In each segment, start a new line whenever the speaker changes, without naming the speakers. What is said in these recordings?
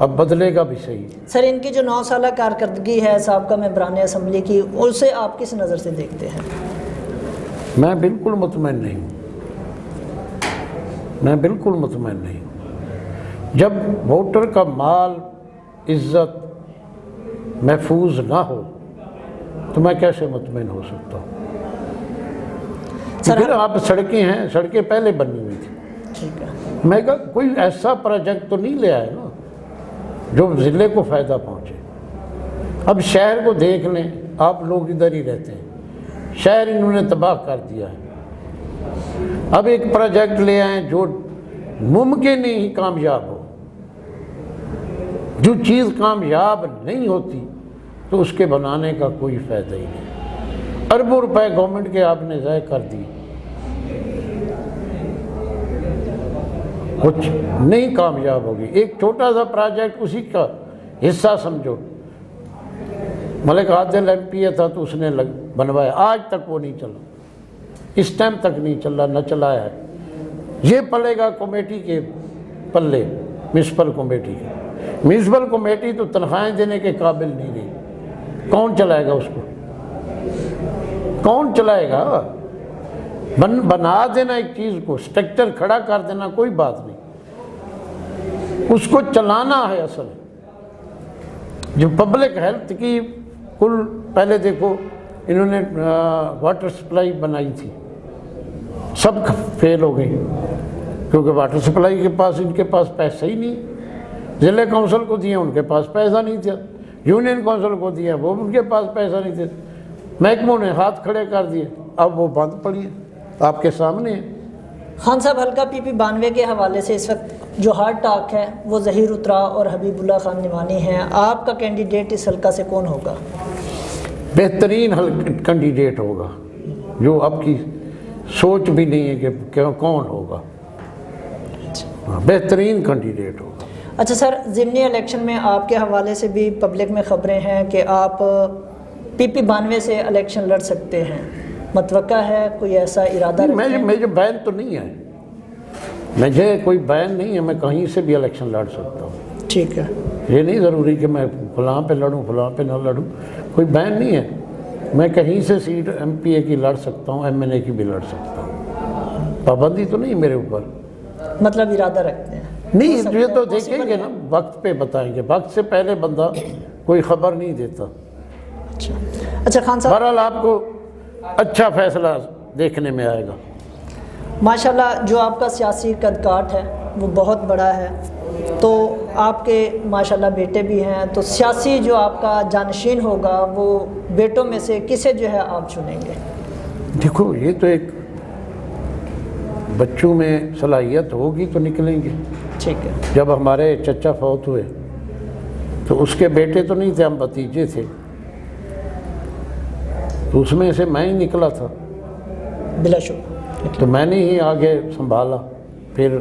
اب بدلے گا بھی صحیح۔
سر ان کی جو 9 سالہ کارکردگی ہے سابقہ ممبران اسمبلی کی، اسے آپ کس نظر سے دیکھتے ہیں؟
میں بالکل مطمئن نہیں ہوں، میں بالکل مطمئن نہیں ہوں۔ جب ووٹر کا مال عزت محفوظ نہ ہو تو میں کیسے مطمئن ہو سکتا ہوں؟ پھر آپ سڑکیں ہیں، سڑکیں پہلے بنی ہوئی تھی،
ٹھیک ہے،
میں کہا کوئی ایسا پروجیکٹ تو نہیں لے آئے نا جو ضلع کو فائدہ پہنچے۔ اب شہر کو دیکھ لیں، آپ لوگ ادھر ہی رہتے ہیں، شہر انہوں نے تباہ کر دیا ہے۔ اب ایک پروجیکٹ لے آئیں جو ممکن ہی کامیاب ہو۔ جو چیز کامیاب نہیں ہوتی تو اس کے بنانے کا کوئی فائدہ ہی نہیں۔ اربوں روپے گورنمنٹ کے آپ نے ضائع کر دی، کچھ نہیں کامیاب ہوگی۔ ایک چھوٹا سا پروجیکٹ اسی کا حصہ سمجھو، ملک عادل ایم پی اے تھا تو اس نے بنوایا، آج تک وہ نہیں چلا، اس ٹائم تک نہیں چلا، نہ چلایا ہے۔ یہ پلے گا کمیٹی کے پلے، میونسپل کمیٹی کے۔ میونسپل کمیٹی تو تنخواہیں دینے کے قابل نہیں رہی، کون چلائے گا اس کو؟ کون چلائے گا؟ بنا دینا ایک چیز کو، اسٹرکچر کھڑا کر دینا کوئی بات نہیں، اس کو چلانا ہے اصل۔ جو پبلک ہیلتھ کی کل پہلے دیکھو انہوں نے واٹر سپلائی بنائی تھی، سب فیل ہو گئی کیونکہ واٹر سپلائی کے پاس ان کے پاس پیسہ ہی نہیں۔ ضلع کونسل کو دیا ان کے پاس پیسہ نہیں تھا، یونین کونسل کو دیا وہ ان کے پاس پیسہ نہیں تھا، محکموں نے ہاتھ کھڑے کر دیے، اب وہ بند پڑی ہے، آپ کے سامنے ہے۔
خان صاحب حلقہ پی پی 92 کے حوالے سے اس وقت جو ہارڈ ٹاک ہے وہ ظہیر اترا اور حبیب اللہ خان نعمانی ہیں، آپ کا کینڈیڈیٹ اس حلقہ سے کون ہوگا؟
بہترین کینڈیڈیٹ ہوگا جو اب کی سوچ بھی نہیں ہے کہ کون ہوگا، بہترین کینڈیڈیٹ ہوگا۔
اچھا سر، ضمنی الیکشن میں آپ کے حوالے سے بھی پبلک میں خبریں ہیں کہ آپ پی پی 92 سے الیکشن لڑ سکتے ہیں، متوقع ہے کوئی ایسا ارادہ رکھتے ہیں؟
مجھے بین تو نہیں ہے، مجھے کوئی بین نہیں ہے، میں کہیں سے بھی الیکشن لڑ سکتا ہوں۔
ٹھیک ہے،
یہ نہیں ضروری کہ میں فلاں پہ لڑوں فلاں پہ نہ لڑوں، کوئی بین نہیں ہے، میں کہیں سے سیٹ ایم پی اے کی لڑ سکتا ہوں، ایم این اے کی بھی لڑ سکتا ہوں، پابندی تو نہیں میرے اوپر۔
مطلب ارادہ رکھتے ہیں؟
نہیں، یہ تو دیکھیں گے نا، وقت پہ بتائیں گے، وقت سے پہلے بندہ کوئی خبر نہیں دیتا۔
اچھا خان صاحب،
بہرحال آپ کو اچھا فیصلہ دیکھنے میں آئے گا۔
ماشاءاللہ جو آپ کا سیاسی قد کاٹ ہے وہ بہت بڑا ہے، تو آپ کے ماشاءاللہ بیٹے بھی ہیں، تو سیاسی جو آپ کا جانشین ہوگا وہ بیٹوں میں سے کسے جو ہے آپ چنیں گے؟
دیکھو یہ تو ایک بچوں میں صلاحیت ہوگی تو نکلیں گے۔
ٹھیک ہے،
جب ہمارے چچا فوت ہوئے تو اس کے بیٹے تو نہیں تھے، ہم بھتیجے تھے، تو اس میں سے میں ہی نکلا تھا،
بلا شبہ،
تو میں نے ہی آگے سنبھالا۔ پھر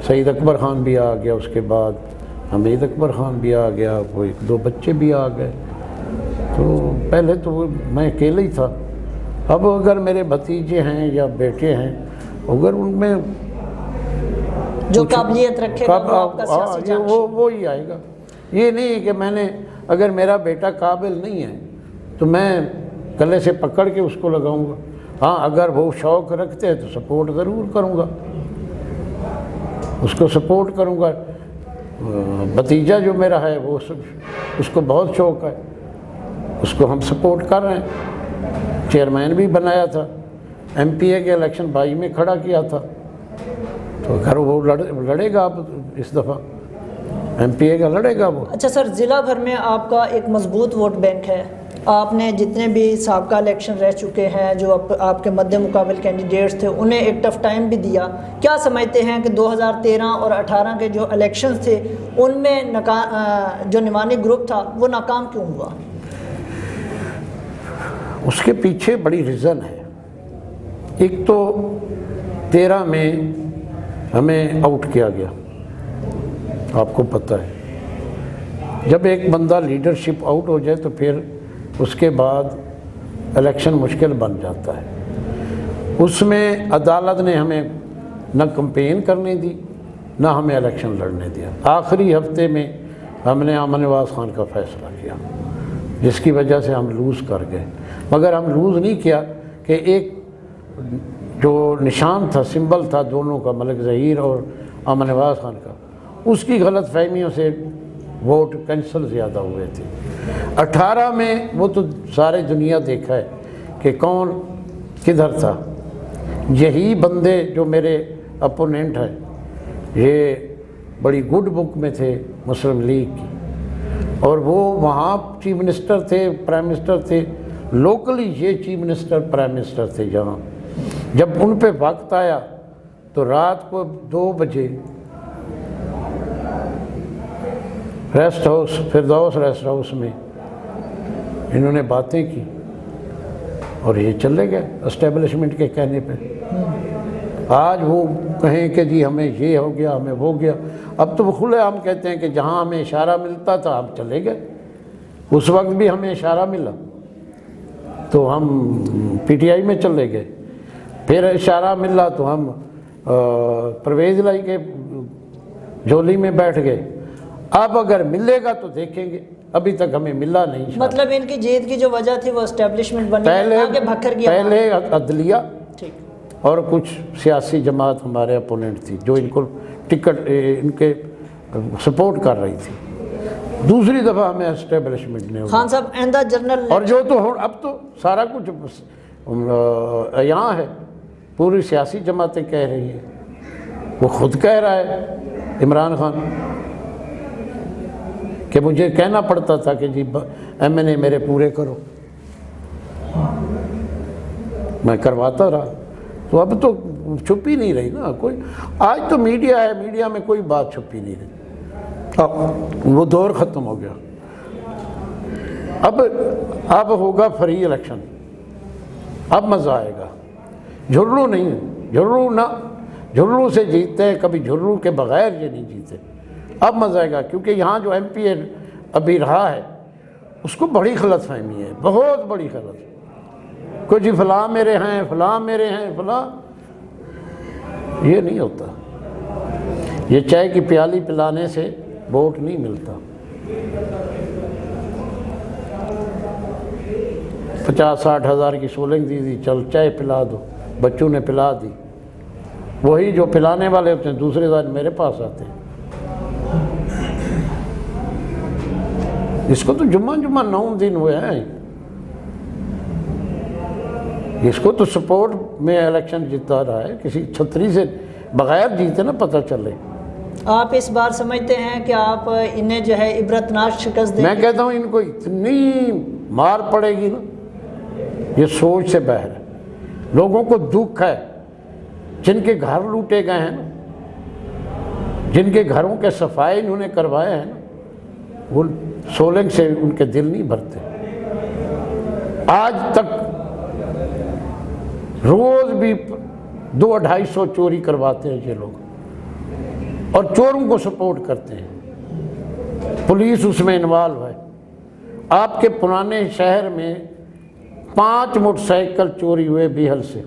سعید اکبر خان بھی آ گیا، اس کے بعد حمید اکبر خان بھی آ گیا، وہ 1-2 بچے بھی آ گئے، تو پہلے تو میں اکیلے ہی تھا۔ اب اگر میرے بھتیجے ہیں یا بیٹے ہیں، اگر ان میں
جو قابلیت رکھے گا وہ آپ کا سیاسی جانشین،
وہی آئے گا۔ یہ نہیں کہ میں نے، اگر میرا بیٹا قابل نہیں ہے تو میں گلے سے پکڑ کے اس کو لگاؤں گا۔ ہاں اگر وہ شوق رکھتے ہیں تو سپورٹ ضرور کروں گا، اس کو سپورٹ کروں گا۔ بھتیجا جو میرا ہے وہ اس کو بہت شوق ہے، اس کو ہم سپورٹ کر رہے ہیں، چیئرمین بھی بنایا تھا، ایم پی اے کے الیکشن 22 میں کھڑا کیا تھا، تو اگر وہ لڑے گا اب اس دفعہ ایم پی اے کا لڑے گا وہ۔
اچھا سر، ضلع بھر میں آپ کا ایک مضبوط ووٹ بینک ہے، آپ نے جتنے بھی سابقہ الیکشن رہ چکے ہیں جو آپ کے مد مقابل کینڈیڈیٹس تھے انہیں ایک ٹف ٹائم بھی دیا، کیا سمجھتے ہیں کہ 2013 اور 18 کے جو الیکشنز تھے ان میں جو نعمانی گروپ تھا وہ ناکام کیوں ہوا؟
اس کے پیچھے بڑی ریزن ہے۔ ایک تو 13 میں ہمیں آؤٹ کیا گیا، آپ کو پتہ ہے، جب ایک بندہ لیڈرشپ آؤٹ ہو جائے تو پھر اس کے بعد الیکشن مشکل بن جاتا ہے۔ اس میں عدالت نے ہمیں نہ کمپین کرنے دی نہ ہمیں الیکشن لڑنے دیا۔ آخری ہفتے میں ہم نے امن نواز خان کا فیصلہ کیا، جس کی وجہ سے ہم لوز کر گئے، مگر ہم لوز نہیں کیا کہ ایک جو نشان تھا، سمبل تھا دونوں کا، ملک ظہیر اور امن نواز خان کا، اس کی غلط فہمیوں سے ووٹ کینسل زیادہ ہوئے تھے۔ 18 میں وہ تو سارے دنیا دیکھا ہے کہ کون کدھر تھا۔ یہی بندے جو میرے اپوننٹ ہیں، یہ بڑی گڈ بک میں تھے مسلم لیگ کی، اور وہ وہاں چیف منسٹر تھے، پرائم منسٹر تھے، لوکلی یہ چیف منسٹر پرائم منسٹر تھے جہاں۔ جب ان پہ وقت آیا تو رات کو 2 بجے rest house, Firdous rest house میں انہوں نے باتیں کی اور یہ چلے گئے اسٹیبلشمنٹ کے کہنے پہ۔ آج وہ کہیں کہ جی ہمیں یہ ہو گیا، ہمیں وہ گیا، اب تو وہ کھلے عام کہتے ہیں کہ جہاں ہمیں اشارہ ملتا تھا ہم چلے گئے۔ اس وقت بھی ہمیں اشارہ ملا تو ہم پی ٹی آئی میں چلے گئے، پھر اشارہ ملا تو ہم پرویز لائی کے جھولی میں بیٹھ گئے۔ اب اگر ملے گا تو دیکھیں گے، ابھی تک ہمیں ملا نہیں۔
مطلب ان کی جیت کی جو وجہ تھی وہ اسٹیبلشمنٹ بنی، آگے بھکر گیا،
پہلے عدلیہ اور کچھ سیاسی جماعت ہمارے اپوننٹ تھی جو ان کو ٹکٹ ان کے سپورٹ کر رہی تھی۔ دوسری دفعہ ہمیں اسٹیبلشمنٹ نے
خان صاحب آئندہ جنرل، اور
جو تو اب تو سارا کچھ یہاں ہے، پوری سیاسی جماعتیں کہہ رہی ہیں، وہ خود کہہ رہا ہے عمران خان کہ مجھے کہنا پڑتا تھا کہ جی ایم این اے میرے پورے کرو، میں کرواتا رہا۔ تو اب تو چھپی نہیں رہی نا کوئی، آج تو میڈیا ہے، میڈیا میں کوئی بات چھپی نہیں رہی، وہ دور ختم ہو گیا۔ اب ہوگا فری الیکشن، اب مزہ آئے گا، جھرلو نہیں، جھرلو سے جیتتے ہیں، کبھی جھرلو کے بغیر یہ نہیں جیتے۔ اب مزہ آئے گا کیونکہ یہاں جو ایم پی ابھی رہا ہے اس کو بڑی غلط فہمی ہے، بہت بڑی غلط، کوئی جی فلاں میرے ہیں، فلاں میرے ہیں، فلاں، یہ نہیں ہوتا۔ یہ چائے کی پیالی پلانے سے ووٹ نہیں ملتا۔ 50-60 ہزار کی سولنگ دی، چل چائے پلا دو، بچوں نے پلا دی، وہی جو پلانے والے ہوتے ہیں دوسرے دن میرے پاس آتے ہیں۔ اس کو تو جمعہ 9 دن ہوئے ہیں، اس کو تو سپورٹ میں الیکشن جیتا رہا ہے، کسی چھتری سے بغیر جیتے نا پتہ چلے۔
آپ اس بار سمجھتے ہیں کہ آپ انہیں جو ہے عبرتناک شکست دیں؟
میں کہتا ہوں ان کو اتنی مار پڑے گی نا، یہ سوچ سے باہر ہے۔ لوگوں کو دکھ ہے، جن کے گھر لوٹے گئے ہیں نا، جن کے گھروں کے صفائی انہوں نے کروائے ہیں نا، وہ سولنگ سے ان کے دل نہیں بھرتے۔ آج تک روز بھی 200-250 چوری کرواتے ہیں یہ لوگ، اور چوروں کو سپورٹ کرتے ہیں، پولیس اس میں انوالو ہے۔ آپ کے پرانے شہر میں 5 موٹر سائیکل چوری ہوئے بیہل سے،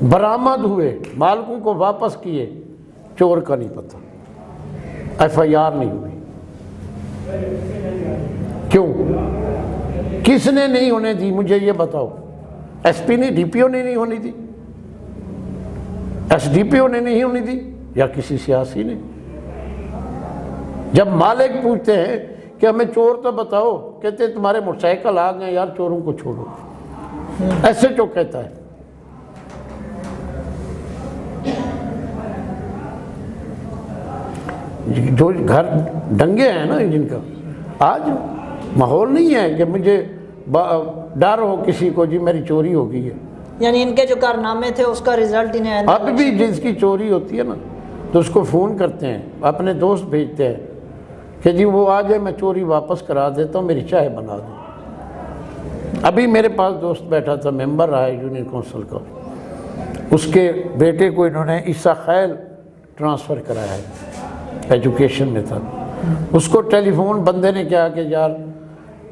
برآمد ہوئے، مالکوں کو واپس کیے، چور کا نہیں پتہ، ایف آئی آر نہیں ہوئی۔ کیوں؟ کس نے نہیں ہونے دی؟ مجھے یہ بتاؤ۔ ایس پی نے، ڈی پی او نے نہیں ہونی دی، ایس ڈی پی او نے نہیں ہونی دی، یا کسی سیاسی نے؟ جب مالک پوچھتے ہیں کہ ہمیں چور تو بتاؤ، کہتے ہیں تمہارے موٹر سائیکل آ گئے یار، چوروں کو چھوڑو، ایسے جو کہتا ہے۔ جو گھر ڈنگے ہیں نا جن کا، آج ماحول نہیں ہے کہ مجھے ڈر ہو کسی کو جی میری چوری ہو گئی ہے۔
یعنی ان کے جو کارنامے تھے اس کا رزلٹ انہیں
اب بھی جس کی چوری ہوتی ہے نا تو اس کو فون کرتے ہیں، اپنے دوست بھیجتے ہیں کہ جی وہ آ جائے، میں چوری واپس کرا دیتا ہوں، میری چائے بنا دو۔ ابھی میرے پاس دوست بیٹھا تھا، ممبر رہا ہے یونین کونسل کا، اس کے بیٹے کو انہوں نے عیسیٰ خیل ٹرانسفر کرایا ہے، ایجوکیشن میں تھا۔ اس کو ٹیلی فون بندے نے کیا کہ یار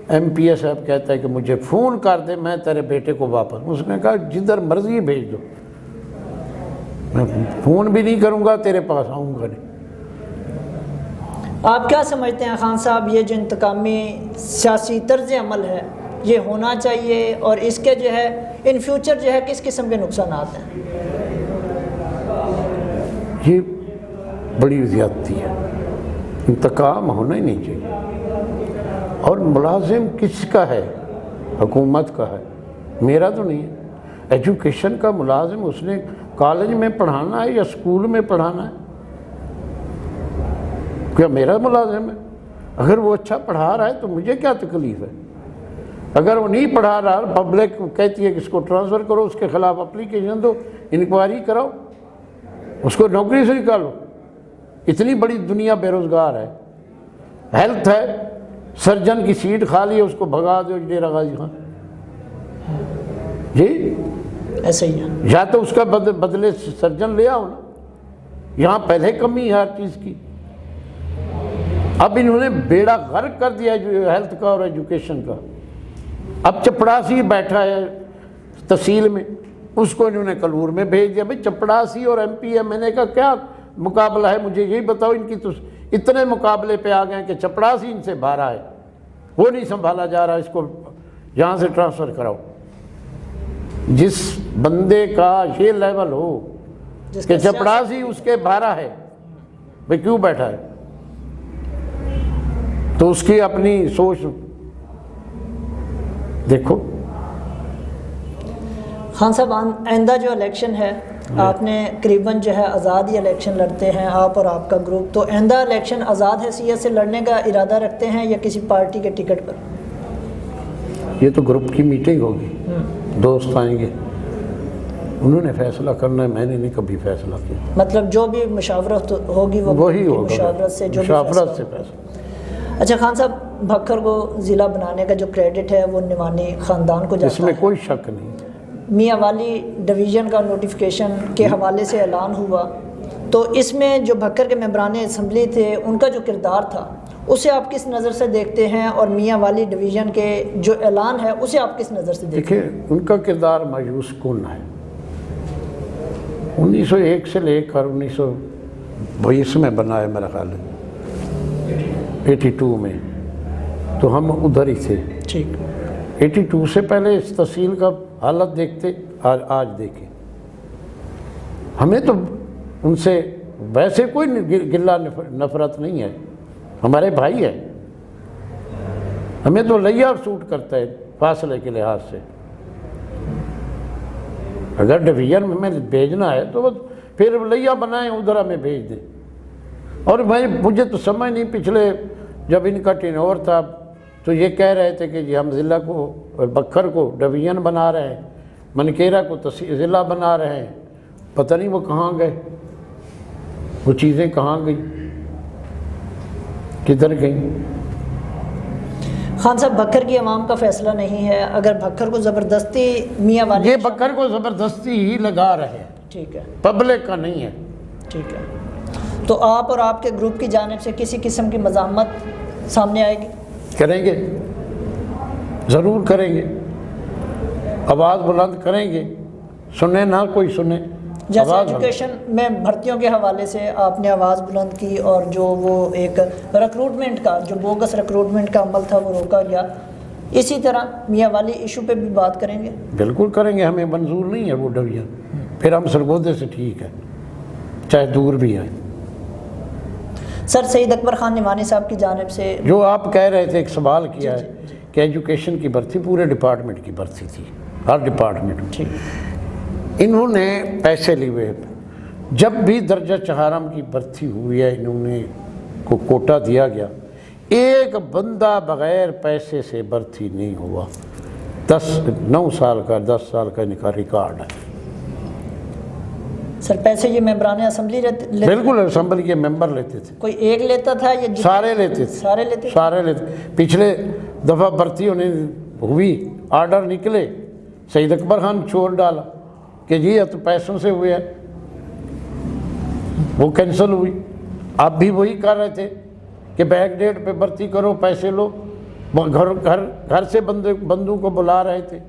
ایم پی اے صاحب کہتا ہے کہ مجھے فون کر دے، میں تیرے بیٹے کو واپس۔ اس نے کہا جدھر مرضی بھیج دو، میں فون بھی نہیں کروں گا، تیرے پاس آؤں گا نہیں۔
آپ کیا سمجھتے ہیں خان صاحب، یہ جو انتقامی سیاسی طرز عمل ہے یہ ہونا چاہیے، اور اس کے جو ہے ان فیوچر جو ہے کس قسم کے نقصانات ہیں؟
یہ بڑی زیادتی ہے، انتقام ہونا ہی نہیں چاہیے۔ اور ملازم کس کا ہے؟ حکومت کا ہے، میرا تو نہیں ہے۔ ایجوکیشن کا ملازم اس نے کالج میں پڑھانا ہے یا اسکول میں پڑھانا ہے؟ کیا میرا ملازم ہے؟ اگر وہ اچھا پڑھا رہا ہے تو مجھے کیا تکلیف ہے؟ اگر وہ نہیں پڑھا رہا، پبلک کہتی ہے کہ اس کو ٹرانسفر کرو، اس کے خلاف اپلیکیشن دو، انکوائری کراؤ، اس کو نوکری سے نکالو۔ اتنی بڑی دنیا بے روزگار ہے۔ ہیلتھ ہے، سرجن کی سیٹ خالی ہے، اس کو بھگا دو ڈیرہ غازی خان۔ جی
ایسے ہی ہے۔
یا تو اس کا بدلے سرجن لے آؤ نا۔ یہاں پہلے کمی ہے ہر چیز کی، اب انہوں نے بیڑا غرق کر دیا ہیلتھ کا اور ایجوکیشن کا۔ اب چپڑاسی بیٹھا ہے تحصیل میں، اس کو انہوں نے کلور میں بھیج دیا۔ بھائی چپڑاسی اور ایم پی ایم این اے کا کیا مقابلہ ہے؟ مجھے یہی بتاؤ۔ ان کی تو اتنے مقابلے پہ آ گئے ہیں کہ چپڑاسی ان سے بھارا ہے، وہ نہیں سنبھالا جا رہا، اس کو یہاں سے ٹرانسفر کراؤ۔ جس بندے کا یہ لیول ہو کہ چپڑاسی اس کے بھارا ہے، بھائی کیوں بیٹھا ہے؟ تو اس کی اپنی سوچ دیکھو۔
خان صاحب آئندہ جو الیکشن ہے، آپ نے قریباً جو ہے آزاد ہی الیکشن لڑتے ہیں آپ اور آپ کا گروپ، تو آئندہ الیکشن آزاد حیثیت سے لڑنے کا ارادہ رکھتے ہیں یا کسی پارٹی کے ٹکٹ پر؟
یہ تو گروپ کی میٹنگ ہوگی، دوست آئیں گے، انہوں نے فیصلہ کرنا ہے، میں نے نہیں کبھی فیصلہ کیا۔
مطلب جو بھی مشاورت ہوگی وہ
وہی ہوگا،
مشاورت سے جو
مشاورت سے فیصلہ۔
اچھا خان صاحب، بھکر کو ضلع بنانے کا جو کریڈٹ ہے وہ نعمانی خاندان کو جاتا ہے،
اس میں کوئی شک نہیں۔
میاں والی ڈویژن کا نوٹیفیکیشن کے حوالے سے اعلان ہوا، تو اس میں جو بھکر کے ممبران اسمبلی تھے ان کا جو کردار تھا اسے آپ کس نظر سے دیکھتے ہیں، اور میاں والی ڈویژن کے جو اعلان ہے اسے آپ کس نظر سے دیکھتے ہیں؟
دیکھیں، ان کا کردار مایوس کن ہے۔ 1901 سے لے کر 1920 میں بنا ہے میرا خیال ہے، 82 میں، تو ہم ادھر ہی تھے۔
ٹھیک،
82 سے پہلے اس تحصیل کا حالت دیکھتے، آج دیکھیں۔ ہمیں تو ان سے ویسے کوئی گلہ نفرت نہیں ہے، ہمارے بھائی ہیں، ہمیں تو لیا سوٹ کرتا ہے فاصلے کے لحاظ سے۔ اگر ڈویژن میں بھیجنا ہے تو پھر لیا بنائیں، ادھر ہمیں بھیج دیں۔ اور مجھے تو سمجھ نہیں، پچھلے جب ان کا ٹینور تھا تو یہ کہہ رہے تھے کہ جی ہم ضلع کو، بکھر کو ڈویژن بنا رہے ہیں، منکیرا کو ضلع بنا رہے ہیں، پتہ نہیں وہ کہاں گئے، وہ چیزیں کہاں گئی، کدھر گئیں؟
خان صاحب، بھکر کی عوام کا فیصلہ نہیں ہے، اگر بھکر کو زبردستی میاں والی،
یہ بکر کو زبردستی ہی لگا رہے ہیں،
ٹھیک ہے،
پبلک کا نہیں ہے۔
ٹھیک ہے، تو آپ اور آپ کے گروپ کی جانب سے کسی قسم کی مزاحمت سامنے آئے گی؟
کریں گے، ضرور کریں گے، آواز بلند کریں گے، سنیں نہ کوئی سنے،
جیسے
آواز
ایجوکیشن میں بھرتیوں کے حوالے سے آپ نے آواز بلند کی، اور جو وہ ایک ریکروٹمنٹ کا جو بوگس ریکروٹمنٹ کا عمل تھا وہ روکا گیا، اسی طرح میاں والی ایشو پہ بھی بات کریں گے؟
بالکل کریں گے، ہمیں منظور نہیں ہے وہ ڈویژن، پھر ہم سرگودے سے ٹھیک ہے، چاہے دور بھی ہے۔
سر، سید اکبر خان نعمانی صاحب کی جانب سے
جو آپ کہہ رہے تھے، ایک سوال کیا ہے کہ ایجوکیشن کی بھرتی پورے ڈپارٹمنٹ کی بھرتی تھی، ہر ڈپارٹمنٹ میں،
ٹھیک،
انہوں نے پیسے لیے ہوئے، جب بھی درجہ چہارم کی بھرتی ہوئی ہے انہوں نے کو کوٹا دیا گیا، ایک بندہ بغیر پیسے سے بھرتی نہیں ہوا۔ 9 سال کا 10 سال کا ان کا ریکارڈ ہے۔
سر، پیسے یہ ممبران اسمبلی لیتے؟
بالکل، اسمبلی کے ممبر لیتے تھے،
کوئی ایک لیتا تھا یا
سارے لیتے تھے،
سارے لیتے؟
سارے لیتے۔ پچھلے دفعہ بھرتی ہوئی، آرڈر نکلے، سید اکبر خان چھوڑ ڈالا کہ جی یہ تو پیسوں سے ہوئے ہیں، وہ کینسل ہوئی۔ آپ بھی وہی کر رہے تھے کہ بیک ڈیٹ پہ بھرتی کرو، پیسے لو، گھر سے بندوں کو بلا رہے تھے۔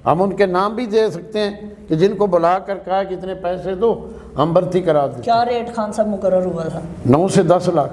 ہم ان کے نام بھی دے سکتے ہیں کہ جن کو بلا کر کہا کہ اتنے پیسے دو، ہم بھرتی کرا دیں۔
کیا ریٹ خان صاحب مقرر ہوا تھا؟
9 سے 10 لاکھ۔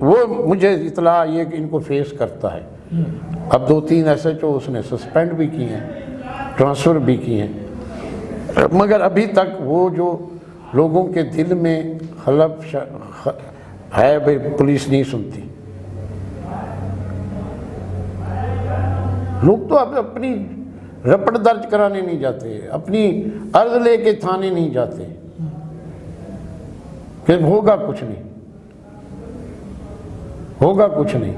وہ مجھے اطلاع یہ کہ ان کو فیس کرتا ہے. اب 2-3 SHO اس نے سسپینڈ بھی کیے ہیں, ٹرانسفر بھی کیے ہیں, مگر ابھی تک وہ جو لوگوں کے دل میں حلف ہے بھائی پولیس نہیں سنتی. لوگ تو اب اپنی رپٹ درج کرانے نہیں جاتے, اپنی عرض لے کے تھانے نہیں جاتے, پھر ہوگا کچھ نہیں, ہوگا کچھ نہیں.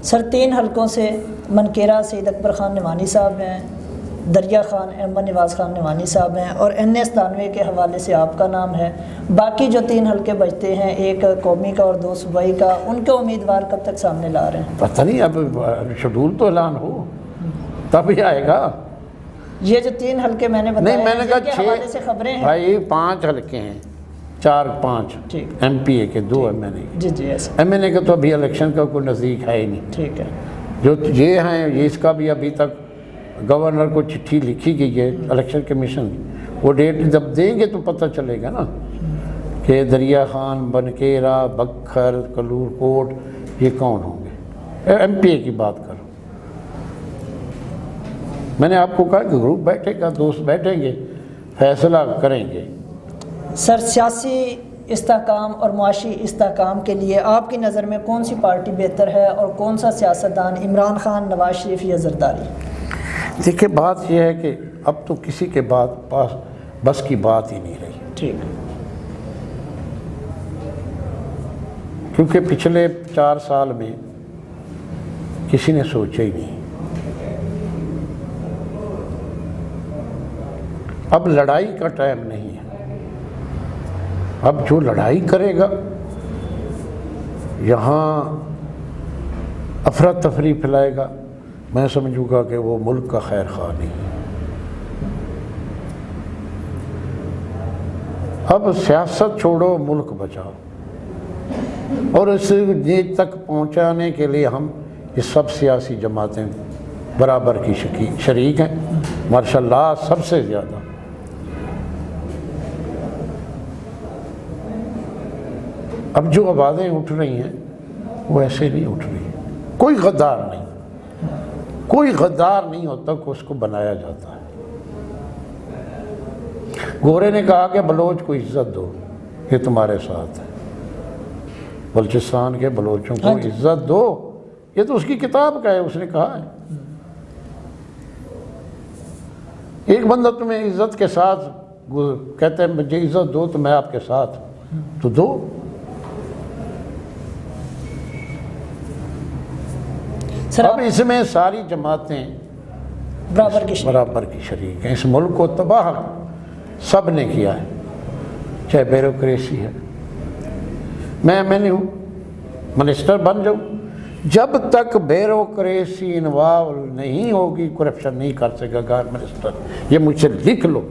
سر 3 حلقوں سے منکیرا سید اکبر خان نعمانی صاحب ہیں, دریا خان احمد نواز خان نعمانی صاحب ہیں, اور NS-93 کے حوالے سے آپ کا نام ہے. باقی جو 3 حلقے بچتے ہیں, ایک قومی کا اور 2 صوبائی کا, ان کے امیدوار کب تک سامنے لا رہے ہیں؟
پتہ نہیں, اب شیڈول تو اعلان ہو تب ہی آئے گا.
یہ جو 3 حلقے میں نے بتایا
نہیں, میں نے
جن کے حوالے
6
سے خبریں ہیں.
بھائی 5 حلقے ہیں, 4-5
ٹھیک.
MPA کے, 2 MNA.
جی ایسا.
MNA کا تو ابھی الیکشن کا کوئی نزدیک ہے ہی نہیں.
ٹھیک ہے.
جو یہ ہیں, یہ اس کا بھی ابھی تک گورنر کو چٹھی لکھی گئی ہے الیکشن کمیشن, وہ ڈیٹ جب دیں گے تو پتہ چلے گا نا کہ دریا خان, بنکیرا, بکھر, کلور کوٹ یہ کون ہوں گے. MPA کی بات کرو. میں نے آپ کو کہا کہ گروپ بیٹھے گا, دوست بیٹھیں گے, فیصلہ کریں گے.
سر سیاسی استحکام اور معاشی استحکام کے لیے آپ کی نظر میں کون سی پارٹی بہتر ہے, اور کون سا سیاستدان, عمران خان, نواز شریف یا زرداری؟
دیکھیں بات یہ ہے کہ اب تو کسی کے پاس بس کی بات ہی نہیں رہی.
ٹھیک.
کیونکہ پچھلے 4 سال میں کسی نے سوچا ہی نہیں. اب لڑائی کا ٹائم نہیں ہے. اب جو لڑائی کرے گا, یہاں افراتفری پھیلائے گا, میں سمجھوں گا کہ وہ ملک کا خیر خواہ نہیں. اب سیاست چھوڑو, ملک بچاؤ, اور اس نیت تک پہنچانے کے لیے ہم یہ سب سیاسی جماعتیں برابر کی شریک ہیں ماشاءاللہ, سب سے زیادہ. اب جو آوازیں اٹھ رہی ہیں وہ ایسے نہیں اٹھ رہی. کوئی غدار نہیں, کوئی غدار نہیں ہوتا کہ اس کو بنایا جاتا ہے. گورے نے کہا کہ بلوچ کو عزت دو, یہ تمہارے ساتھ ہے. بلوچستان کے بلوچوں کو عزت دو, یہ تو اس کی کتاب کا ہے, اس نے کہا ہے. ایک بندہ تمہیں عزت کے ساتھ کہتا ہے مجھے عزت دو تو میں آپ کے ساتھ ہوں, تو دو. اب اس میں ساری جماعتیں برابر کی شریک ہیں. اس ملک کو تباہ سب نے کیا ہے, چاہے بیوروکریسی ہے. میں نہیں ہوں, منسٹر بن جاؤں, جب تک بیوروکریسی انوالو نہیں ہوگی کرپشن نہیں کر سکے گا منسٹر. یہ مجھ سے لکھ لو.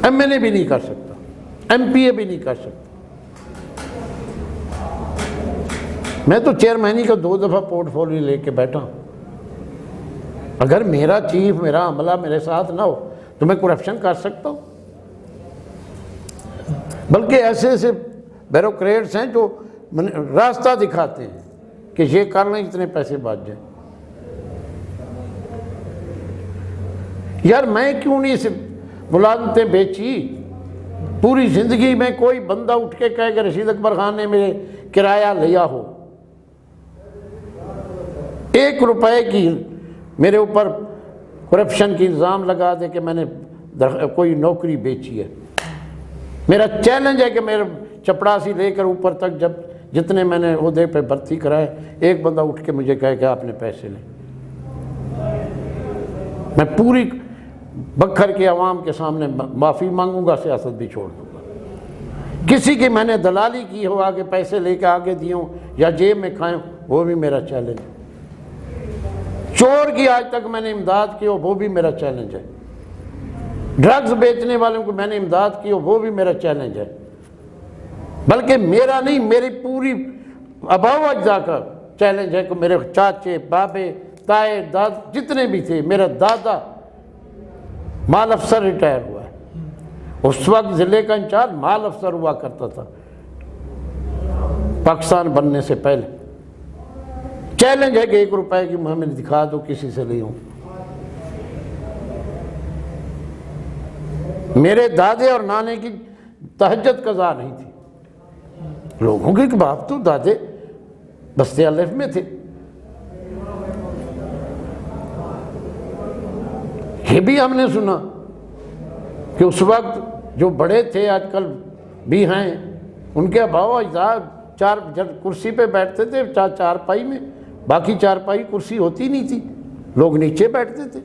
MNA بھی نہیں کر سکتا, MPA بھی نہیں کر سکتا. میں تو چیئرمینی کا 2 دفعہ پورٹ فولیو لے کے بیٹھا ہوں. اگر میرا چیف, میرا عملہ میرے ساتھ نہ ہو تو میں کرپشن کر سکتا ہوں. بلکہ ایسے ایسے بیوروکریٹس ہیں جو راستہ دکھاتے ہیں کہ یہ کر لیں اتنے پیسے بچ جائیں. یار میں کیوں نہیں صرف ملازمتیں بیچی؟ پوری زندگی میں کوئی بندہ اٹھ کے کہے کہ رشید اکبر خان نے میرے کرایہ لیا ہو, 1 روپے کی میرے اوپر کرپشن کی الزام لگا دے کہ میں نے کوئی نوکری بیچی ہے. میرا چیلنج ہے کہ میرے چپڑاسی لے کر اوپر تک جتنے میں نے عہدے پہ بھرتی کرائے, ایک بندہ اٹھ کے مجھے کہے کہ آپ نے پیسے لے. میں پوری بکھر کے عوام کے سامنے معافی مانگوں گا, سیاست بھی چھوڑ دوں گا. کسی کی میں نے دلالی کی ہو, آگے پیسے لے کے آگے دیوں یا جیب میں کھائیں, وہ بھی میرا چیلنج ہے. چور کی آج تک میں نے امداد کی ہو, وہ بھی میرا چیلنج ہے. ڈرگز بیچنے والوں کو میں نے امداد کی ہو, وہ بھی میرا چیلنج ہے. بلکہ میرا نہیں, میری پوری آباء و اجداد کا چیلنج ہے کہ میرے چاچے, بابے, تائے, داد جتنے بھی تھے, میرا دادا مال افسر ریٹائر ہوا ہے. اس وقت ضلع کا انچارج مال افسر ہوا کرتا تھا. پاکستان بننے سے پہلے چیلنج ہے کہ 1 روپے کی ہمیں دکھا دو کسی سے لی ہوں. میرے دادے اور نانے کی تہجد قضا نہیں تھی. لوگوں کے باپ تو دادے بستے الف میں تھے. یہ بھی ہم نے سنا کہ اس وقت جو بڑے تھے آج کل بھی ہیں ان کے اباؤ اجداد 4 کرسی پہ بیٹھتے تھے 4 پائی میں. باقی 4 پائی کرسی ہوتی نہیں تھی, لوگ نیچے بیٹھتے تھے.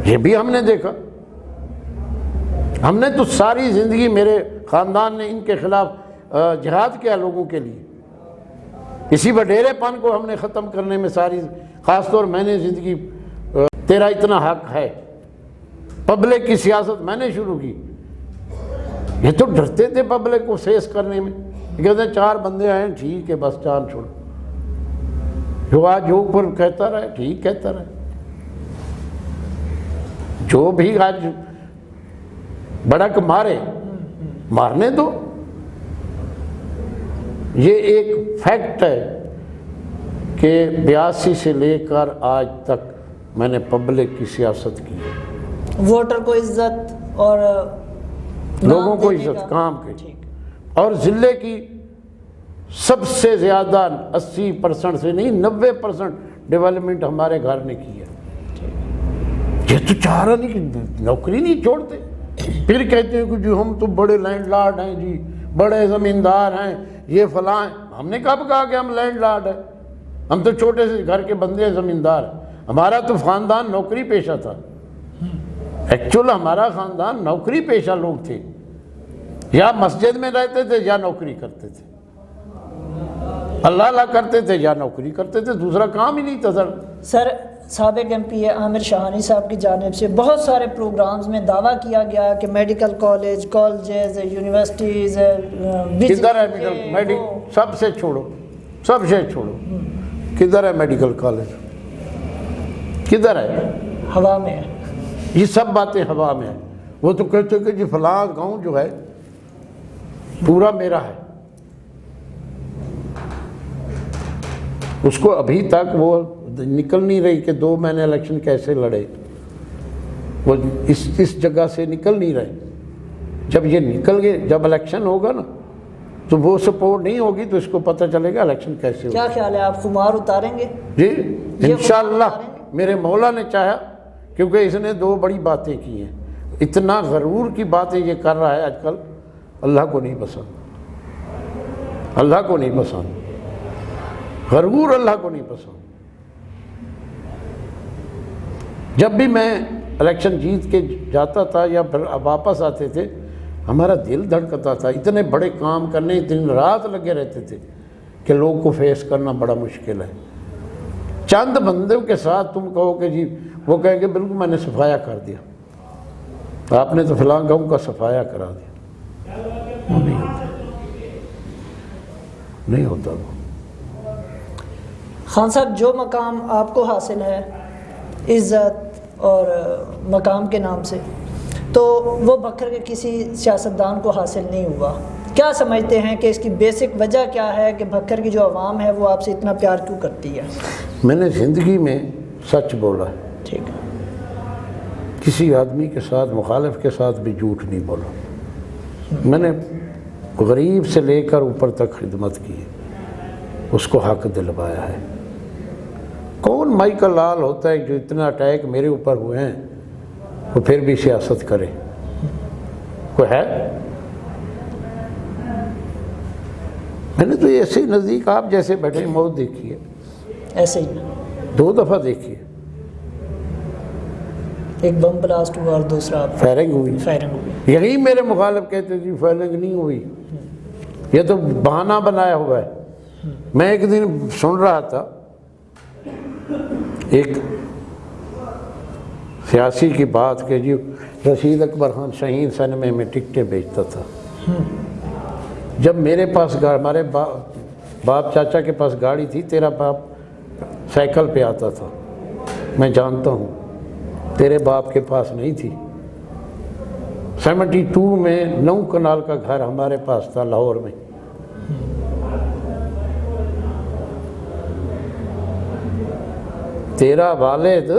یہ بھی ہم نے دیکھا. ہم نے تو ساری زندگی میرے خاندان نے ان کے خلاف جہاد کیا لوگوں کے لیے. اسی وڈیرے پن کو ہم نے ختم کرنے میں ساری, خاص طور میں نے زندگی تیرا اتنا حق ہے پبلک کی سیاست میں نے شروع کی. یہ تو ڈرتے تھے پبلک کو فیس کرنے میں. کہتے ہیں 4 بندے آئے ٹھیک ہے بس چاند چھوڑو. جو آج جو اوپر کہتا رہے ٹھیک کہتا رہے. جو بھی آج بڑک مارے مارنے دو. یہ ایک فیکٹ ہے کہ 82 سے لے کر آج تک میں نے پبلک کی سیاست کی.
ووٹر کو عزت اور
لوگوں کو عزت کام کی, اور ضلع کی سب سے زیادہ 80% سے نہیں 90% ڈیولپمنٹ ہمارے گھر نے کی ہے. یہ تو چاہ رہا نہیں کہ نوکری نہیں چھوڑتے. پھر کہتے ہیں کہ جی ہم تو بڑے لینڈ لارڈ ہیں, جی بڑے زمیندار ہیں, یہ فلاں ہیں. ہم نے کب کہا کہ ہم لینڈ لارڈ ہیں؟ ہم تو چھوٹے سے گھر کے بندے زمیندار ہیں. ہمارا تو خاندان نوکری پیشہ تھا. ایکچول ہمارا خاندان نوکری پیشہ لوگ تھے, یا مسجد میں رہتے تھے یا نوکری کرتے تھے. اللہ اللہ کرتے تھے یا نوکری کرتے تھے, دوسرا کام ہی نہیں تھا.
سر سابق ایم پی عامر شاہانی صاحب کی جانب سے بہت سارے پروگرامز میں دعویٰ کیا گیا کہ میڈیکل کالجز یونیورسٹیز
کدھر ہے میڈیکل؟ سب سے چھوڑو, سب سے چھوڑو. کدھر ہے میڈیکل کالج؟ کدھر ہے؟
ہوا میں ہے.
یہ سب باتیں ہوا میں ہیں. وہ تو کہتے کہ جی فلاں گاؤں جو ہے پورا میرا ہے. اس کو ابھی تک وہ نکل نہیں رہی کہ 2 مہینے الیکشن کیسے لڑے. وہ اس جگہ سے نکل نہیں رہے. جب یہ نکل گئے, جب الیکشن ہوگا نا تو وہ سپورٹ نہیں ہوگی تو اس کو پتہ چلے گا الیکشن کیسے ہوگا.
کیا خیال ہے, آپ خمار اتاریں گے؟
جی انشاءاللہ میرے مولا نے چاہا, کیونکہ اس نے 2 بڑی باتیں کی ہیں. اتنا غرور کی باتیں یہ کر رہا ہے آج کل, اللہ کو نہیں پسند. اللہ کو نہیں پسند غرور, اللہ کو نہیں پسند. جب بھی میں الیکشن جیت کے جاتا تھا یا پھر واپس آتے تھے ہمارا دل دھڑکتا تھا. اتنے بڑے کام کرنے دن رات لگے رہتے تھے کہ لوگوں کو فیس کرنا بڑا مشکل ہے. چند بندوں کے ساتھ تم کہو کہ جی وہ کہیں کہ بالکل میں نے صفایا کر دیا, آپ نے تو فلاں گاؤں کا صفایا کرا دیا. وہ نہیں ہوتا, نہیں ہوتا. وہ
خان صاحب جو مقام آپ کو حاصل ہے عزت اور مقام کے نام سے, تو وہ بکر کے کسی سیاستدان کو حاصل نہیں ہوا. کیا سمجھتے ہیں کہ اس کی بیسک وجہ کیا ہے کہ بکر کی جو عوام ہے وہ آپ سے اتنا پیار کیوں کرتی ہے؟
میں نے زندگی میں سچ بولا ہے.
ٹھیک ہے.
کسی آدمی کے ساتھ, مخالف کے ساتھ بھی جھوٹ نہیں بولا. میں نے غریب سے لے کر اوپر تک خدمت کی ہے, اس کو حق دلوایا ہے. کون مائیکل لال ہوتا ہے جو اتنا اٹیک میرے اوپر ہوئے ہیں وہ پھر بھی سیاست کرے؟ کوئی ہے؟ میں نے تو ایسے ہی نزدیک آپ جیسے بیٹھے موت دیکھی ہے,
ایسے ہی
2 دفعہ دیکھی ہے.
ایک بم بلاسٹ ہوا اور دوسرا
فائرنگ ہوئی.
فائرنگ ہوئی.
یہی میرے مخالف کہتے جی فائرنگ نہیں ہوئی, یہ تو بہانہ بنایا ہوا ہے. میں ایک دن سن رہا تھا ایک سیاسی کی بات کہ جی رشید اکبر خان شاہین سینما میں ٹکٹیں بیچتا تھا. جب میرے پاس ہمارے باپ چاچا کے پاس گاڑی تھی, تیرا باپ سائیکل پہ آتا تھا. میں جانتا ہوں تیرے باپ کے پاس نہیں تھی, 72 میں 9 کنال کا گھر ہمارے پاس تھا لاہور میں. تیرا والد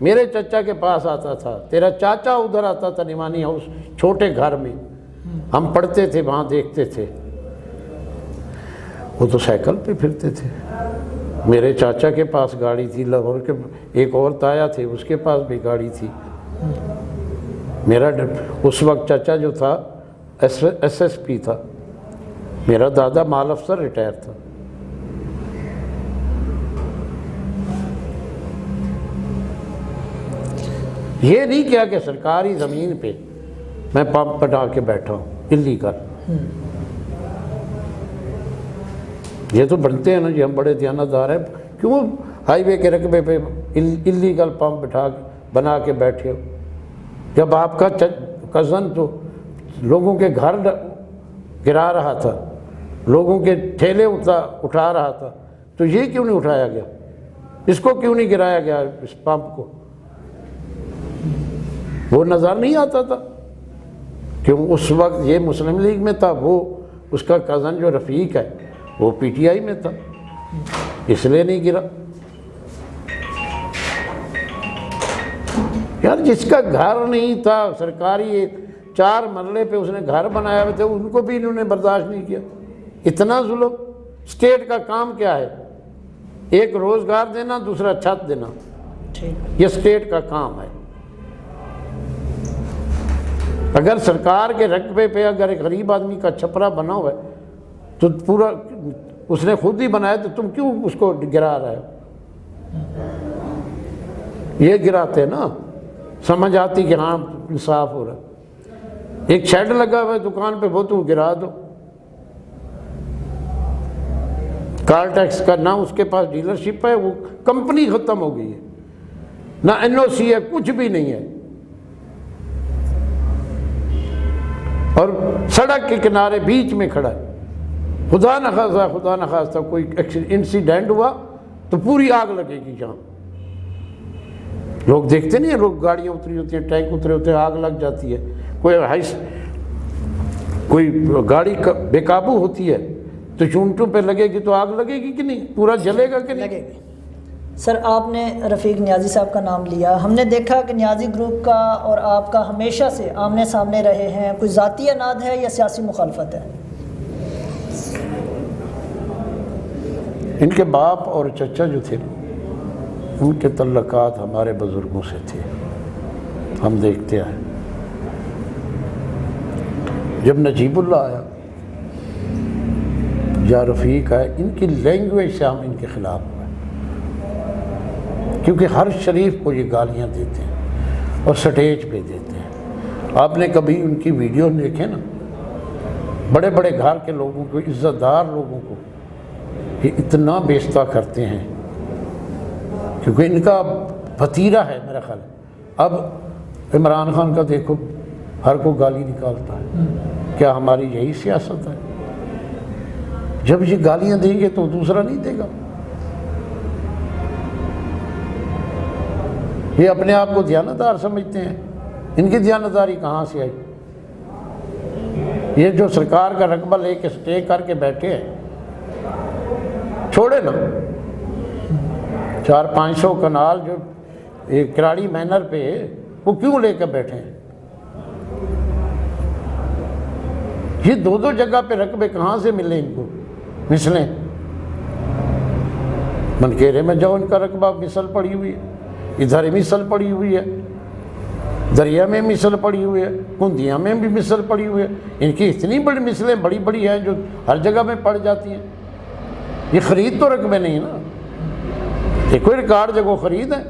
میرے چچا کے پاس آتا تھا، تیرا چاچا ادھر آتا تھا نعمانی ہاؤس چھوٹے گھر میں، ہم پڑھتے تھے وہاں دیکھتے تھے. وہ تو سائیکل پہ پھرتے تھے. میرے چاچا کے پاس گاڑی تھی، لاہور کے ایک اور تایا تھے اس کے پاس بھی گاڑی تھی. میرا اس وقت چچا جو تھا ایس ایس پی تھا، میرا دادا مال افسر ریٹائر تھا. یہ نہیں کیا کہ سرکاری زمین پہ میں پمپ بنا کے بیٹھا ہوں اللیگل. یہ تو بنتے ہیں نا جی، ہم بڑے دیانتدار ہیں، کیوں ہائی وے کے رقبے پہ اللیگل پمپ بنا کے بیٹھے ہو؟ جب آپ کا کزن تو لوگوں کے گھر گرا رہا تھا، لوگوں کے ٹھیلے اٹھا رہا تھا، تو یہ کیوں نہیں اٹھایا گیا؟ اس کو کیوں نہیں گرایا گیا اس پمپ کو؟ وہ نظر نہیں آتا تھا؟ کیوں اس وقت یہ مسلم لیگ میں تھا، وہ اس کا کزن جو رفیق ہے وہ پی ٹی آئی میں تھا، اس لیے نہیں گرا. یار جس کا گھر نہیں تھا سرکاری 4 مرلے پہ اس نے گھر بنایا ہوئے تھے، ان کو بھی انہوں نے برداشت نہیں کیا. اتنا ظلم. اسٹیٹ کا کام کیا ہے؟ ایک روزگار دینا، دوسرا چھت دینا، یہ اسٹیٹ کا کام ہے. اگر سرکار کے رقبے پہ اگر ایک غریب آدمی کا چھپرا بنا ہوا ہے تو پورا اس نے خود ہی بنایا، تو تم کیوں اس کو گرا رہے ہو؟ یہ گراتے نا، سمجھ آتی کہ ہاں انصاف ہو رہا. ایک شیڈ لگا ہوا ہے دکان پہ، وہ تو گرا دو. کار ٹیکس کا نہ اس کے پاس ڈیلرشپ ہے، وہ کمپنی ختم ہو گئی ہے، نہ این او سی ہے، کچھ بھی نہیں ہے. اور سڑک کے کنارے بیچ میں کھڑا ہے. خدا نخواستہ کوئی انسیڈنٹ ہوا تو پوری آگ لگے گی جہاں. لوگ دیکھتے نہیں ہیں، لوگ گاڑیاں اتری ہوتی ہیں، ٹینک اترے ہوتے ہیں، آگ لگ جاتی ہے. کوئی گاڑی بے قابو ہوتی ہے تو چونٹوں پہ لگے گی تو آگ لگے گی کہ نہیں؟ پورا جلے گا کہ نہیں؟
لگے گی. سر آپ نے رفیق نیازی صاحب کا نام لیا، ہم نے دیکھا کہ نیازی گروپ کا اور آپ کا ہمیشہ سے آمنے سامنے رہے ہیں. کوئی ذاتی اناد ہے یا سیاسی مخالفت ہے؟
ان کے باپ اور چچا جو تھے ان کے تعلقات ہمارے بزرگوں سے تھے، ہم دیکھتے آئے. جب نجیب اللہ آیا یا رفیق آئے، ان کی لینگویج سے ہم ان کے خلاف ہوئے، کیونکہ ہر شریف کو یہ گالیاں دیتے ہیں اور سٹیج پہ دیتے ہیں. آپ نے کبھی ان کی ویڈیو دیکھے نا، بڑے بڑے گھر کے لوگوں کو، عزت دار لوگوں کو یہ اتنا بیزتا کرتے ہیں، کیونکہ ان کا بھتیجا ہے میرا خیال. اب عمران خان کا دیکھو، ہر کو گالی نکالتا ہے. کیا ہماری یہی سیاست ہے؟ جب یہ گالیاں دیں گے تو دوسرا نہیں دے گا. یہ اپنے آپ کو دیانتدار سمجھتے ہیں. ان کی دیانتداری کہاں سے آئی؟ یہ جو سرکار کا رقبہ لے کے سٹے کر کے بیٹھے ہیں، چھوڑے نا. 400-500 کنال جو کراڑی مینر پہ وہ کیوں لے کے بیٹھے ہیں؟ یہ 2 جگہ پہ رقبے کہاں سے ملے ان کو؟ مثلیں منکیرے میں جاؤ، ان کا رقبہ مثل پڑی ہوئی ہے، ادھر مثل پڑی ہوئی ہے، دریا میں مثل پڑی ہوئی ہے، کندیاں میں بھی مثل پڑی ہوئی ہے. ان کی اتنی بڑی مثلیں بڑی بڑی ہیں جو ہر جگہ میں پڑ جاتی ہیں. یہ خرید تو رقبے نہیں نا، یہ کوئی ریکارڈ جگہ خرید ہے.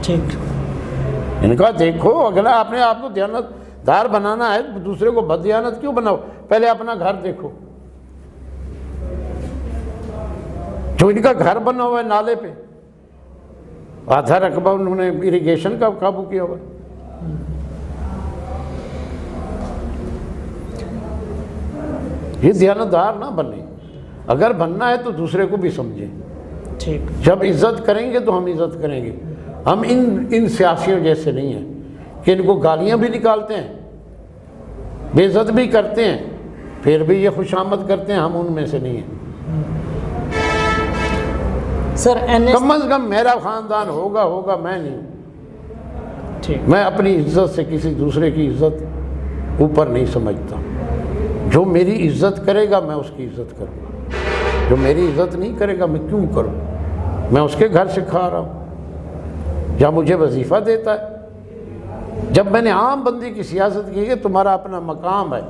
ٹھیک،
ان کا دیکھو. اگلا اپنے آپ کو دیانت دار بنانا ہے، دوسرے کو بد دیانت کیوں بناؤ؟ پہلے اپنا گھر دیکھو. جو ان کا گھر بنا ہوا ہے نالے پہ، آدھا رقبہ انہوں نے اریگیشن کا قابو کیا ہوا ہے. یہ دیانتدار نہ بنے. اگر بننا ہے تو دوسرے کو بھی سمجھیں.
ٹھیک،
جب عزت کریں گے تو ہم عزت کریں گے. ہم ان سیاسیوں جیسے نہیں ہیں کہ ان کو گالیاں بھی نکالتے ہیں، بے عزت بھی کرتے ہیں، پھر بھی یہ خوشامد کرتے ہیں ہم ان میں سے نہیں ہیں۔
سر
کم از کم میرا خاندان ہوگا، میں نہیں۔
ٹھیک،
میں اپنی عزت سے کسی دوسرے کی عزت اوپر نہیں سمجھتا۔ جو میری عزت کرے گا میں اس کی عزت کروں گا، جو میری عزت نہیں کرے گا میں کیوں کروں؟ میں اس کے گھر سے کھا رہا ہوں یا مجھے وظیفہ دیتا ہے۔ جب میں نے عام بندی کی سیاست کی کہ تمہارا اپنا مقام ہے،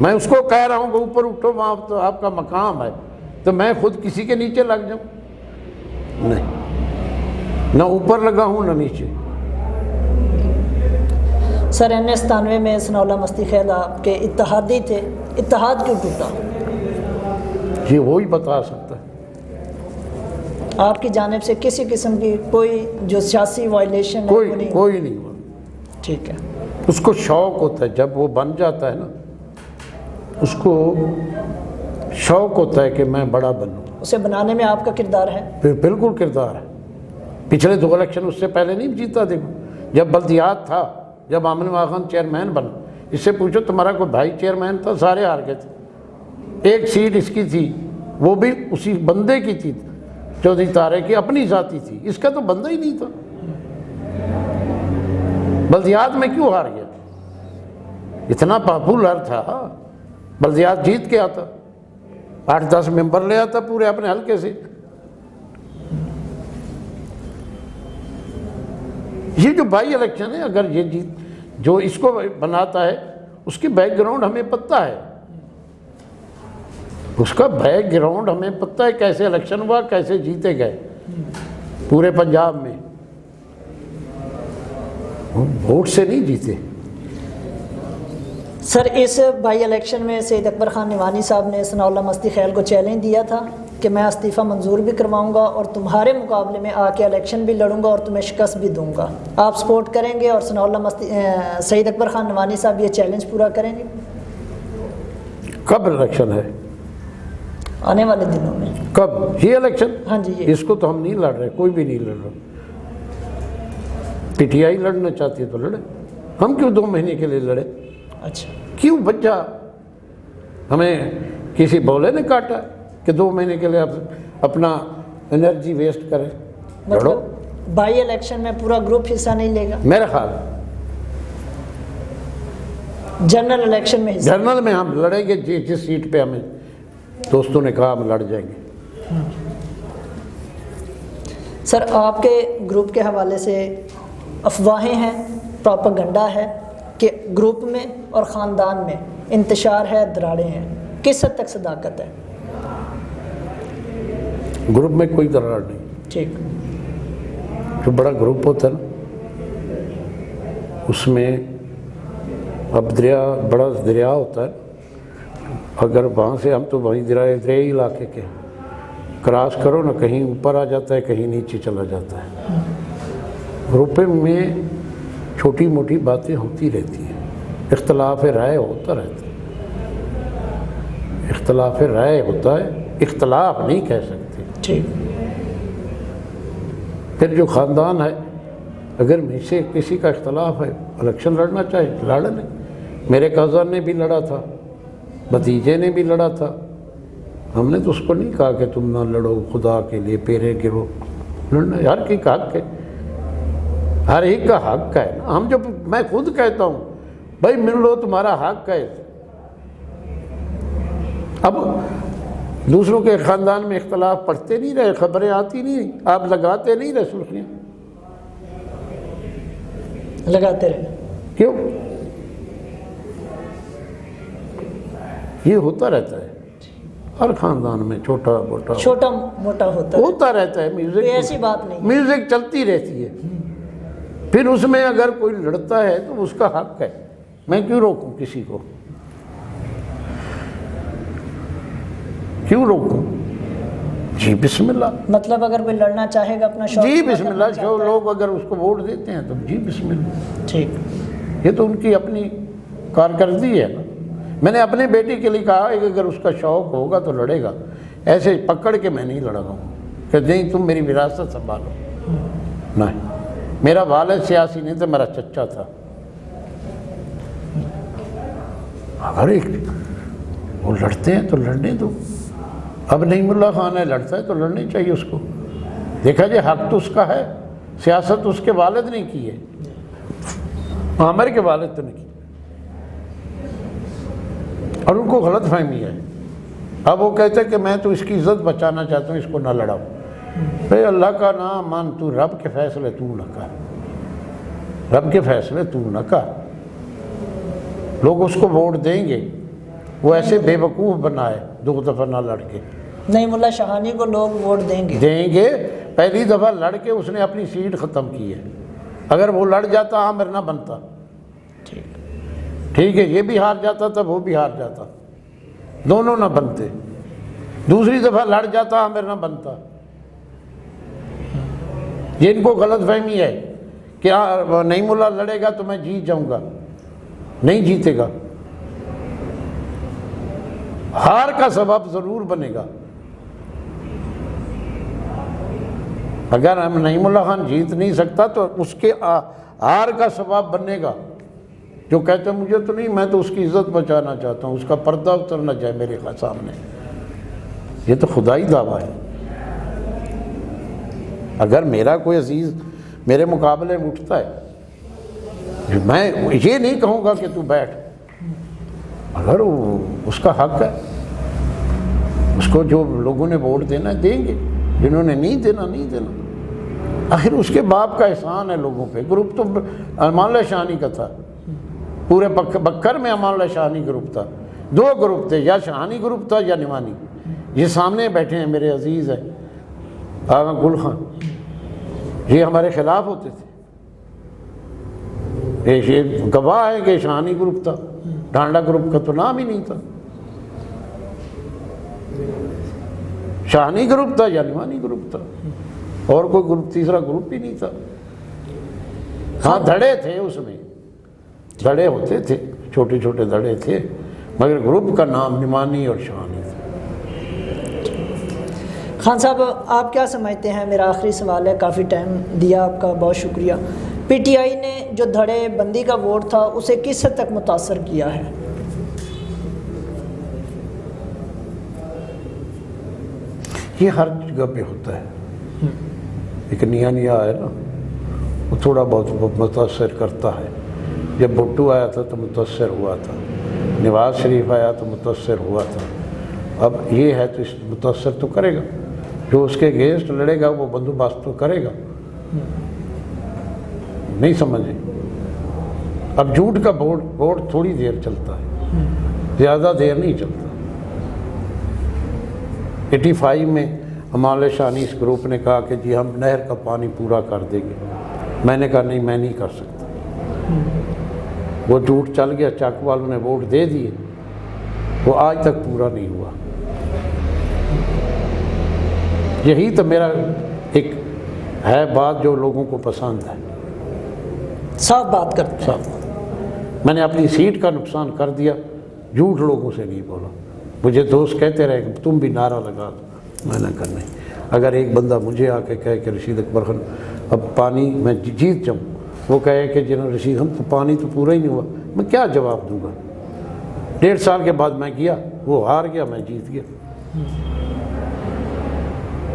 میں اس کو کہہ رہا ہوں کہ اوپر اٹھو، وہاں تو آپ کا مقام ہے، تو میں خود کسی کے نیچے لگ جاؤں؟ نہیں، نہ اوپر لگا ہوں نہ نیچے۔
سر N97 میں ثناء اللہ مستی خیل آپ کے اتحادی تھے، اتحاد کیوں ٹوٹا؟
یہ وہی بتا سکتا ہے۔
آپ کی جانب سے کسی قسم کی کوئی جو سیاسی وائلیشن
کوئی نہیں ہوا۔
ٹھیک ہے،
اس کو شوق ہوتا ہے، جب وہ بن جاتا ہے نا، اس کو شوق ہوتا ہے کہ میں بڑا بنوں۔
اسے بنانے میں آپ کا کردار ہے؟
پھر بالکل کردار ہے۔ پچھلے 2 الیکشن اس سے پہلے نہیں جیتا، دیکھو جب بلدیات تھا، جب آمن واخان چیئرمین بنا، اس سے پوچھو تمہارا کوئی بھائی چیئرمین تھا؟ سارے ہار گئے تھے۔ ایک سیٹ اس کی تھی، وہ بھی اسی بندے کی تھی، چودھری طارے کی اپنی ذاتی تھی، اس کا تو بندہ ہی نہیں تھا۔ بلدیات میں کیوں ہار گیا؟ اتنا پاپولر تھا، بلدیات جیت کے آتا، 8-10 ممبر لے آتا پورے اپنے حلقے سے۔ یہ جو بائی الیکشن ہے، اگر یہ جیت جو اس کو بناتا ہے، اس کی بیک گراؤنڈ ہمیں پتہ ہے، اس کا بیک گراؤنڈ ہمیں پتہ ہے، کیسے الیکشن ہوا، کیسے جیتے گئے پورے پنجاب میں۔ ووٹ سے نہیں جیتے۔
سر اس بائی الیکشن میں سید اکبر خان نعمانی صاحب نے ثناء اللہ مستی خیل کو چیلنج دیا تھا کہ میں استعفیٰ منظور بھی کرواؤں گا اور تمہارے مقابلے میں آ کے الیکشن بھی لڑوں گا اور تمہیں شکست بھی دوں گا۔ آپ سپورٹ کریں گے اور ثناء اللہ سید اکبر خان نعمانی صاحب یہ چیلنج پورا کریں گے؟
کب الیکشن ہے؟
آنے والے دنوں میں۔
کب یہ الیکشن؟
ہاں جی، یہ
اس کو تو ہم نہیں لڑ رہے، کوئی بھی نہیں لڑ رہا۔ پی ٹی آئی لڑنا چاہتی ہے تو لڑے، ہم کیوں 2 مہینے کے لیے لڑے؟
اچھا،
کیوں بچہ ہمیں کسی بولے نے کاٹا کہ 2 مہینے کے لیے آپ اپنا انرجی ویسٹ کریں؟ لڑو۔
مطلب بائی الیکشن میں پورا گروپ حصہ نہیں لے گا؟
میرا خیال
جنرل الیکشن میں حصہ؟
جنرل میں ہم لڑیں گے، جس سیٹ پہ ہمیں دوستوں نے کہا ہم لڑ جائیں گے۔
سر آپ کے گروپ کے حوالے سے افواہیں ہیں، پروپیگنڈا ہے کہ گروپ میں اور خاندان میں انتشار ہے، دراڑیں ہیں، کس حد تک صداقت ہے؟
گروپ میں کوئی دراڑ نہیں۔
ٹھیک،
جو بڑا گروپ ہوتا ہے نا، اس میں اب بڑا دریا ہوتا ہے، اگر وہاں سے ہم تو وہیں دریائی علاقے کے کراس کرو نا، کہیں اوپر آ جاتا ہے، کہیں نیچے چلا جاتا ہے۔ گروپ میں چھوٹی موٹی باتیں ہوتی رہتی ہیں، اختلاف رائے ہوتا رہتا ہے، اختلاف رائے ہوتا ہے، اختلاف نہیں کہہ سکتے۔
ٹھیک،
پھر جو خاندان ہے، اگر مجھ سے کسی کا اختلاف ہے، الیکشن لڑنا چاہے لڑ لیں۔ میرے کزن نے بھی لڑا تھا، بھتیجے نے بھی لڑا تھا، ہم نے تو اس کو نہیں کہا کہ تم نہ لڑو، خدا کے لیے پیرے گرو۔ لڑنا ہر ایک کا حق ہے، ہر ایک کا حق ہے نا۔ ہم میں خود کہتا ہوں بھائی مل لو، تمہارا حق ہے۔ اب دوسروں کے خاندان میں اختلاف پڑھتے نہیں رہے، خبریں آتی نہیں، آپ لگاتے نہیں رہے سرخیاں،
لگاتے رہے،
کیوں؟ یہ ہوتا رہتا ہے ہر خاندان میں، چھوٹا
موٹا
ہوتا رہتا ہے۔ میوزک
ایسی بات نہیں،
میوزک چلتی رہتی ہے۔ پھر اس میں اگر کوئی لڑتا ہے تو اس کا حق ہے، میں کیوں روکوں کسی کو؟ کیوں روکوں؟ جی بسم اللہ۔
مطلب اگر کوئی لڑنا چاہے گا اپنا شوق،
جی بسم اللہ، جو لوگ اگر اس کو ووٹ دیتے ہیں تو جی بسم اللہ۔
ٹھیک،
یہ تو ان کی اپنی کارکردگی ہے نا۔ میں نے اپنے بیٹی کے لیے کہا کہ اگر اس کا شوق ہوگا تو لڑے گا، ایسے پکڑ کے میں نہیں لڑا ہوں کہ نہیں تم میری وراثت سنبھالو، نہیں۔ میرا والد سیاسی نہیں تھا، میرا چچا تھا. اگر ایک وہ لڑتے ہیں تو لڑنے دو. اب نعیم اللہ خان ہے، لڑتا ہے تو لڑنی چاہیے اس کو. دیکھا جائے حق تو اس کا ہے، سیاست اس کے والد نے کی ہے، عامر کے والد تو نہیں کی. اور ان کو غلط فہمی ہے. اب وہ کہتے ہیں کہ میں تو اس کی عزت بچانا چاہتا ہوں، اس کو نہ لڑاؤ. بھائی اللہ کا نام مان، تو رب کے فیصلے تو نہ کر، رب کے فیصلے تو نہ کر. لوگ اس کو ووٹ دیں گے، وہ ایسے بے وقوف بنائے 2 دفعہ نہ لڑ کے.
نعیم اللہ شاہانی کو لوگ ووٹ دیں گے. پہلی دفعہ لڑ کے اس نے اپنی سیٹ ختم کی ہے. اگر وہ لڑ جاتا عامر نہ بنتا. ٹھیک ہے، یہ بھی ہار جاتا تھا، وہ بھی ہار جاتا، دونوں نہ بنتے. دوسری دفعہ لڑ جاتا عامر نہ بنتا. یہ ان کو غلط فہمی ہے کہ نعیم اللہ لڑے گا تو میں جیت جاؤں گا. نہیں جیتے گا، ہار کا سبب ضرور بنے گا. اگر ہم نعیم اللہ خان جیت نہیں سکتا تو اس کے ہار کا سبب بنے گا. جو کہتے ہیں مجھے تو نہیں، میں تو اس کی عزت بچانا چاہتا ہوں، اس کا پردہ اتر نہ جائے میرے سامنے. یہ تو خدائی دعویٰ ہے. اگر میرا کوئی عزیز میرے مقابلے میں اٹھتا ہے، میں یہ نہیں کہوں گا کہ تو بیٹھ. اگر اس کا حق ہے، اس کو جو لوگوں نے ووٹ دینا ہے دیں گے، جنہوں نے نہیں دینا نہیں دینا. آخر اس کے باپ کا احسان ہے لوگوں پہ. گروپ تو امان اللہ شاہانی کا تھا، پورے بکر میں امان اللہ شاہانی گروپ تھا. 2 گروپ تھے، یا شاہانی گروپ تھا یا نعمانی. یہ سامنے بیٹھے ہیں میرے عزیز ہیں آغا گل خان، یہ ہمارے خلاف ہوتے تھے. یہ گواہ ہے کہ شاہانی گروپ تھا، ڈانڈا گروپ کا تو نام ہی نہیں تھا. شاہانی گروپ تھا یا نعمانی گروپ تھا، اور کوئی گروپ تیسرا گروپ ہی نہیں تھا. ہاں دھڑے تھے، اس میں دھڑے ہوتے تھے، چھوٹے چھوٹے دھڑے تھے، مگر گروپ کا نام نعمانی اور شاہانی تھا. خان صاحب آپ کیا سمجھتے ہیں، میرا آخری سوال ہے، کافی ٹائم دیا آپ کا، بہت شکریہ. پی ٹی آئی نے جو دھڑے بندی کا ووٹ تھا اسے کس حد تک متاثر کیا ہے؟
یہ ہر جگہ پہ ہوتا ہے. ایک نیا نیا ہے نا، وہ تھوڑا بہت متاثر کرتا ہے. جب بھٹو آیا تھا تو متاثر ہوا تھا، نواز شریف آیا تو متاثر ہوا تھا. اب یہ ہے تو اس متاثر تو کرے گا. جو اس کے اگینسٹ لڑے گا وہ بندوبست تو کرے گا. نہیں سمجھے؟ اب جھوٹ کا ووٹ تھوڑی دیر چلتا ہے، زیادہ دیر نہیں چلتا. 85 میں امان اللہ شاہانی اس گروپ نے کہا کہ جی ہم نہر کا پانی پورا کر دیں گے. میں نے کہا نہیں، میں نہیں کر سکتا. وہ جھوٹ چل گیا، چاک والوں نے ووٹ دے دیے، وہ آج تک پورا نہیں ہوا. یہی تو میرا ایک ہے بات جو لوگوں کو پسند ہے.
صاف بات کرتے ہیں.
میں نے اپنی سیٹ کا نقصان کر دیا، جھوٹ لوگوں سے نہیں بولا. مجھے دوست کہتے رہے کہ تم بھی نعرہ لگا دو، میں نے کہا نہیں. اگر ایک بندہ مجھے آ کے کہے کہ رشید اکبر خان اب پانی میں جیت جاؤں، وہ کہے کہ جناب رشید ہم تو پانی تو پورا ہی نہیں ہوا، میں کیا جواب دوں گا؟ 1.5 سال کے بعد میں گیا، وہ ہار گیا، میں جیت گیا.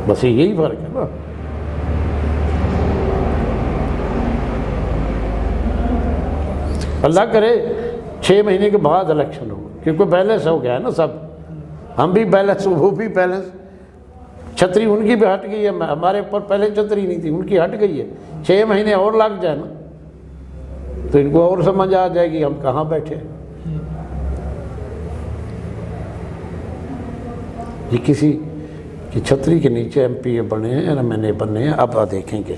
بس یہی فرق ہے نا. اللہ کرے 6 مہینے کے بعد الیکشن ہو، کیونکہ بیلنس ہو گیا ہے نا سب. ہم بھی بیلنس، وہ بھی بیلنس. چھتری ان کی بھی ہٹ گئی ہے، ہمارے اوپر پہلے چھتری نہیں تھی، ان کی ہٹ گئی ہے. 6 مہینے اور لگ جائے نا تو ان کو اور سمجھ آ جائے گی ہم کہاں بیٹھے. یہ کسی کی چھتری کے نیچے ایم پی اے بنے ہیں، ایم این اے بنے ہیں. اب دیکھیں گے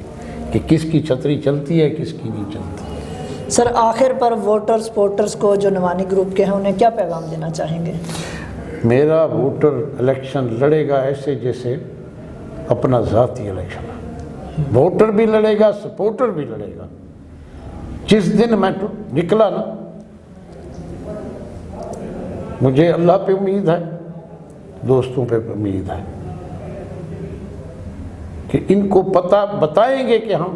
کہ کس کی چھتری چلتی ہے، کس کی نہیں چلتی.
سر آخر پر ووٹر سپورٹرز کو جو نعمانی گروپ کے ہیں انہیں کیا پیغام دینا چاہیں گے؟
میرا ووٹر الیکشن لڑے گا ایسے جیسے اپنا ذاتی الیکشن ہے. ووٹر بھی لڑے گا، سپورٹر بھی لڑے گا. جس دن میں نکلا نا، مجھے اللہ پہ امید ہے، دوستوں پہ امید ہے کہ ان کو پتہ بتائیں گے کہ ہم